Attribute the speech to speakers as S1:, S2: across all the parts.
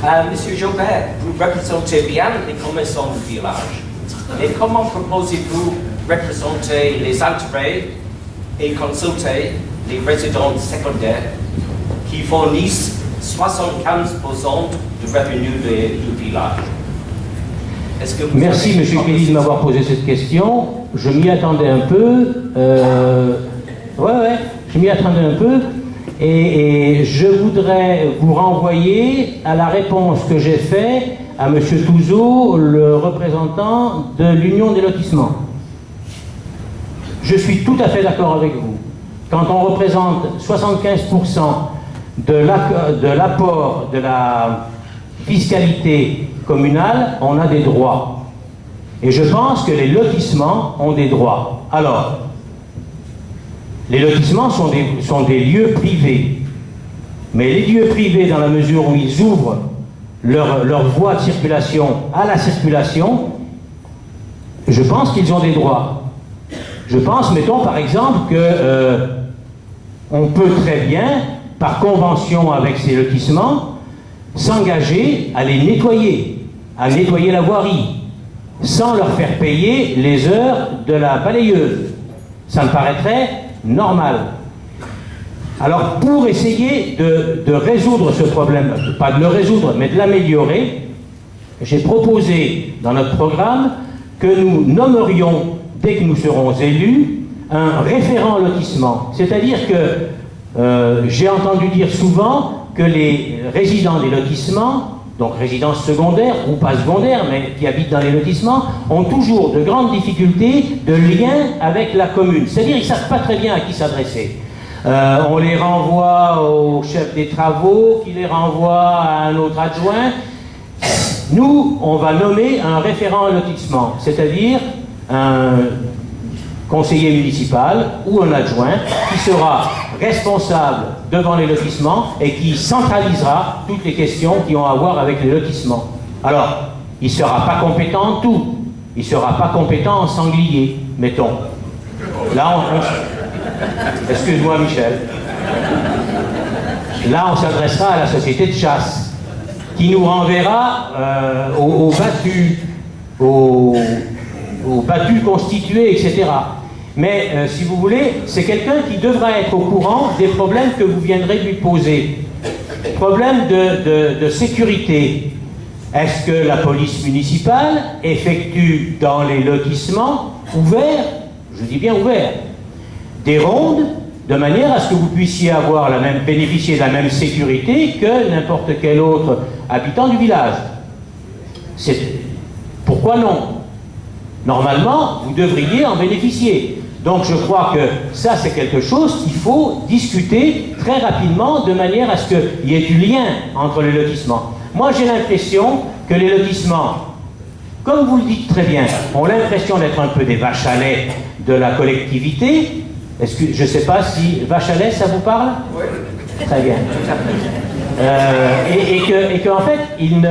S1: Monsieur Jobert, vous représentez bien les commerçants du village. Et comment proposez-vous représenter les intérêts et consulter les résidents secondaires qui fournissent 75% du revenu du village?
S2: Merci, M. Kelly, de m'avoir posé cette question. Je m'y attendais un peu. Je m'y attendais un peu. Et je voudrais vous renvoyer à la réponse que j'ai faite à M. Touzeau, le représentant de l'Union des lotissements. Je suis tout à fait d'accord avec vous. Quand on représente 75% de l'apport de la fiscalité communale, on a des droits. Et je pense que les lotissements ont des droits. Alors, les lotissements sont des lieux privés. Mais les lieux privés, dans la mesure où ils ouvrent leur voie de circulation à la circulation, je pense qu'ils ont des droits. Je pense, mettons par exemple, que on peut très bien, par convention avec ces lotissements, s'engager à les nettoyer, à nettoyer la voirie, sans leur faire payer les heures de la balayeuse. Ça me paraîtrait normal. Alors, pour essayer de résoudre ce problème, pas de le résoudre, mais de l'améliorer, j'ai proposé dans notre programme que nous nommerions, dès que nous serons élus, un référent lotissement. C'est-à-dire que j'ai entendu dire souvent que les résidents des lotissements, donc résidences secondaires ou pas secondaires, mais qui habitent dans les lotissements, ont toujours de grandes difficultés de lien avec la commune. C'est-à-dire qu'ils ne savent pas très bien à qui s'adresser. On les renvoie au chef des travaux, qui les renvoie à un autre adjoint. Nous, on va nommer un référent lotissement, c'est-à-dire un conseiller municipal ou un adjoint qui sera responsable devant les lotissements et qui centralisera toutes les questions qui ont à voir avec les lotissements. Alors, il ne sera pas compétent en tout. Il ne sera pas compétent en sanglier, mettons. Là, excuse-moi, Michel. Là, on s'adressera à la société de chasse qui nous renverra aux battus constitués, etc. Mais, si vous voulez, c'est quelqu'un qui devra être au courant des problèmes que vous viendrez lui poser. Problème de sécurité. Est-ce que la police municipale effectue dans les lotissements ouverts, je dis bien ouverts, des rondes, de manière à ce que vous puissiez bénéficier de la même sécurité que n'importe quel autre habitant du village? Pourquoi non? Normalement, vous devriez en bénéficier. Donc je crois que ça, c'est quelque chose qu'il faut discuter très rapidement de manière à ce qu'il y ait du lien entre les lotissements. Moi, j'ai l'impression que les lotissements, comme vous le dites très bien, ont l'impression d'être un peu des vaches à lait de la collectivité. Est-ce que, je ne sais pas si vache à lait, ça vous parle? Oui. Très bien. Et qu'en fait, ils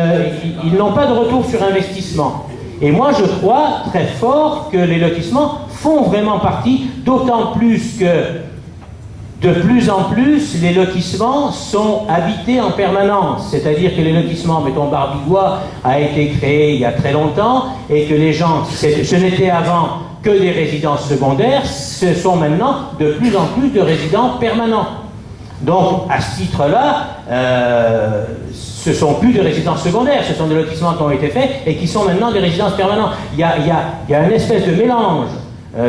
S2: n'ont pas de retour sur investissement. Et moi, je crois très fort que les lotissements font vraiment partie, d'autant plus que de plus en plus, les lotissements sont habités en permanence. C'est-à-dire que les lotissements, mettons, Barbigois a été créé il y a très longtemps, et que les gens, ce n'était avant que des résidences secondaires, ce sont maintenant de plus en plus de résidents permanents. Donc, à ce titre-là, ce ne sont plus des résidences secondaires, ce sont des lotissements qui ont été faits et qui sont maintenant des résidences permanentes. Il y a une espèce de mélange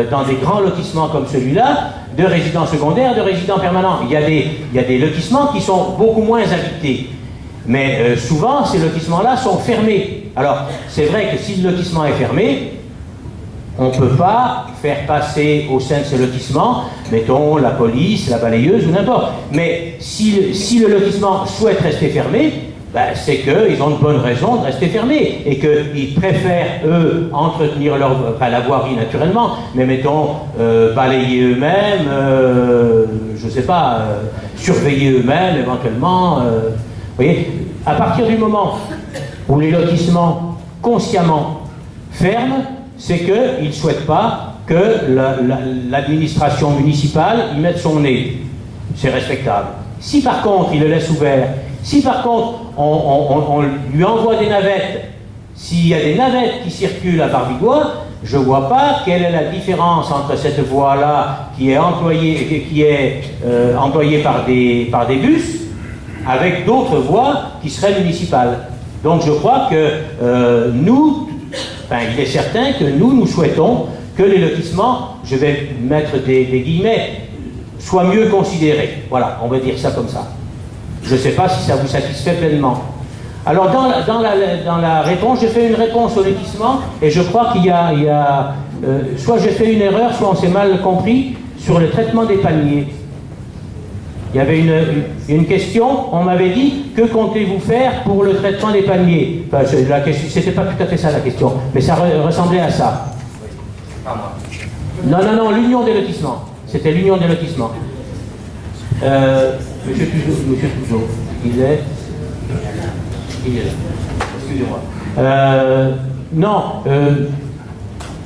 S2: dans des grands lotissements comme celui-là, de résidents secondaires, de résidents permanents. Il y a des lotissements qui sont beaucoup moins habités. Mais souvent, ces lotissements-là sont fermés. Alors, c'est vrai que si le lotissement est fermé, on ne peut pas faire passer au sein de ce lotissement, mettons, la police, la balayeuse ou n'importe. Mais si le lotissement souhaite rester fermé, ben, c'est qu'ils ont de bonnes raisons de rester fermés et qu'ils préfèrent, eux, entretenir la voirie naturellement, mais mettons, balayer eux-mêmes, je ne sais pas, surveiller eux-mêmes éventuellement. Vous voyez, à partir du moment où les lotissements consciemment ferment, c'est qu'ils ne souhaitent pas que l'administration municipale y mette son nez. C'est respectable. Si par contre ils le laissent ouvert, Si par contre, on lui envoie des navettes, s'il y a des navettes qui circulent à Barbigois, je ne vois pas quelle est la différence entre cette voie-là qui est employée, par des bus avec d'autres voies qui seraient municipales. Donc je crois que il est certain que nous souhaitons que les lotissements, je vais mettre des guillemets, soient mieux considérés. Voilà, on va dire ça comme ça. Je ne sais pas si ça vous satisfait pleinement. Alors dans la réponse, j'ai fait une réponse au lotissement et je crois qu'il y a soit j'ai fait une erreur, soit on s'est mal compris sur le traitement des paniers. Il y avait une question, on m'avait dit, que comptez-vous faire pour le traitement des paniers? Enfin, c'était pas tout à fait ça la question, mais ça ressemblait à ça. Non, l'union des lotissements. C'était l'union des lotissements. Monsieur Touzeau, il est là. Excusez-moi.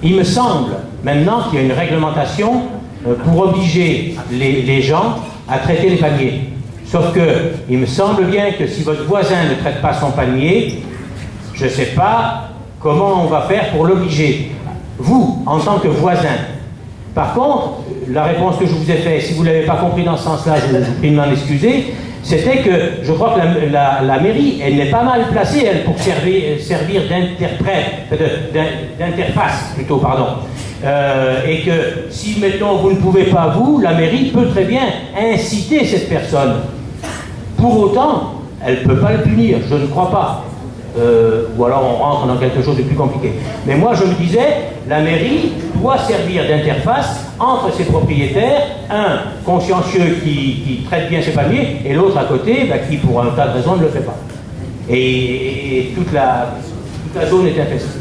S2: Il me semble maintenant qu'il y a une réglementation pour obliger les gens à traiter les paniers. Sauf que, il me semble bien que si votre voisin ne traite pas son panier, je ne sais pas comment on va faire pour l'obliger. Vous, en tant que voisin. Par contre, la réponse que je vous ai faite, si vous ne l'avez pas compris dans ce sens-là, je vous prie de m'en excuser, c'était que je crois que la mairie, elle n'est pas mal placée, elle, pour servir d'interprète, d'interface plutôt, pardon. Et que si, mettons, vous ne pouvez pas, la mairie peut très bien inciter cette personne. Pour autant, elle ne peut pas le punir, je ne crois pas. Ou alors on rentre dans quelque chose de plus compliqué. Mais moi je me disais, la mairie doit servir d'interface entre ses propriétaires, un consciencieux qui traite bien ses paniers, et l'autre à côté, qui pour un tas de raisons ne le fait pas. Et toute la zone est infestée.